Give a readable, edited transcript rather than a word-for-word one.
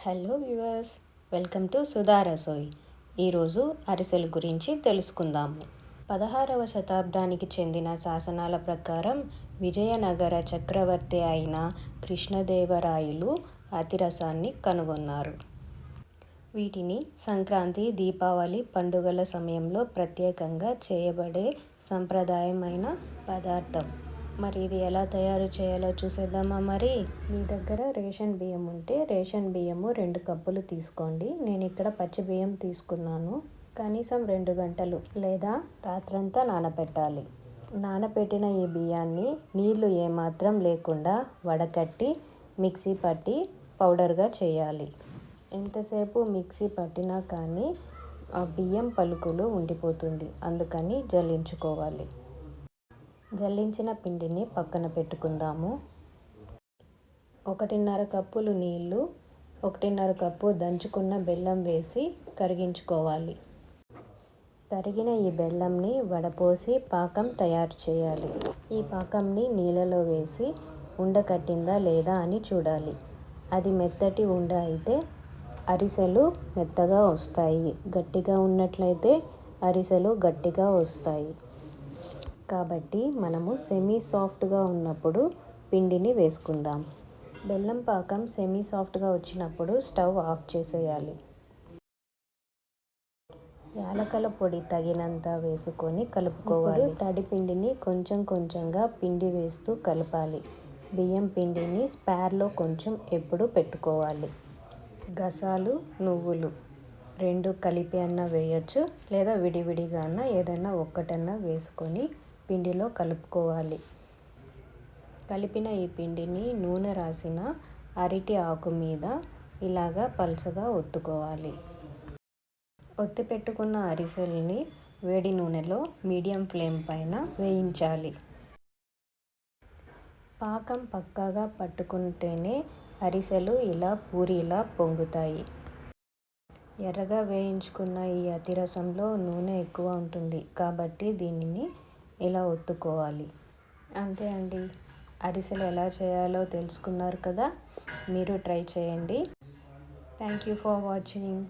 Hello viewers, welcome to Sudha Rasoi. ఈరోజు అరిసెల గురించి తెలుసుకుందాము. 16వ శతాబ్దానికి చెందిన శాసనాల ప్రకారం విజయనగర చక్రవర్తి అయిన కృష్ణదేవరాయలు అతిరసాన్ని కనుగొన్నారు. వీటిని సంక్రాంతి, దీపావళి పండుగల సమయంలో ప్రత్యేకంగా చేయబడే సంప్రదాయమైన పదార్థం. మరి ఇది ఎలా తయారు చేయాలో చూసేద్దామా? మరి మీ దగ్గర రేషన్ బియ్యం ఉంటే రేషన్ బియ్యము 2 కప్పులు తీసుకోండి. నేను ఇక్కడ పచ్చి బియ్యం తీసుకున్నాను. కనీసం 2 గంటలు లేదా రాత్రంతా నానబెట్టాలి. నానబెట్టిన ఈ బియ్యాన్ని నీళ్లు ఏమాత్రం లేకుండా వడకట్టి మిక్సీ పట్టి పౌడర్గా చేయాలి. ఎంతసేపు మిక్సీ పట్టినా కానీ ఆ బియ్యం పలుకులు ఉండిపోతుంది, అందుకని జల్లించుకోవాలి. జల్లించిన పిండిని పక్కన పెట్టుకుందాము. 1.5 కప్పులు నీళ్లు, 1.5 కప్పు దంచుకున్న బెల్లం వేసి కరిగించుకోవాలి. తరిగిన ఈ బెల్లంని వడపోసి పాకం తయారు చేయాలి. ఈ పాకంని నీళ్ళలో వేసి ఉండకట్టిందా లేదా అని చూడాలి. అది మెత్తటి ఉండ అయితే అరిసెలు మెత్తగా వస్తాయి, గట్టిగా ఉన్నట్లయితే అరిసెలు గట్టిగా వస్తాయి. కాబట్టి మనము సెమీ సాఫ్ట్గా ఉన్నప్పుడు పిండిని వేసుకుందాం. బెల్లం పాకం సెమీ సాఫ్ట్గా వచ్చినప్పుడు స్టవ్ ఆఫ్ చేసేయాలి. యాలకుల పొడి తగినంత వేసుకొని కలుపుకోవాలి. తడి పిండిని కొంచెం కొంచెంగా పిండి వేస్తూ కలపాలి. బియ్యం పిండిని స్పేర్లో కొంచెం ఎప్పుడు పెట్టుకోవాలి. గసాలు, నువ్వులు 2 కలిపి అన్న వేయచ్చు, లేదా విడివిడిగా అన్న ఏదైనా ఒక్కటన్నా వేసుకొని పిండిలో కలుపుకోవాలి. కలిపిన ఈ పిండిని నూనె రాసిన అరటి ఆకు మీద ఇలాగా పల్చగా ఒత్తుకోవాలి. ఒత్తి పెట్టుకున్న అరిసెల్ని వేడి నూనెలో మీడియం ఫ్లేమ్ పైన వేయించాలి. పాకం పక్కాగా పట్టుకుంటేనే అరిసెలు ఇలా పూరిలా పొంగుతాయి. ఎర్రగా వేయించుకున్న ఈ అతిరసంలో నూనె ఎక్కువ ఉంటుంది కాబట్టి దీనిని ఇలా ఒత్తుకోవాలి. అంతే అండి, అరిసెలు ఎలా చేయాలో తెలుసుకున్నారు కదా. మీరు ట్రై చేయండి. Thank you for watching.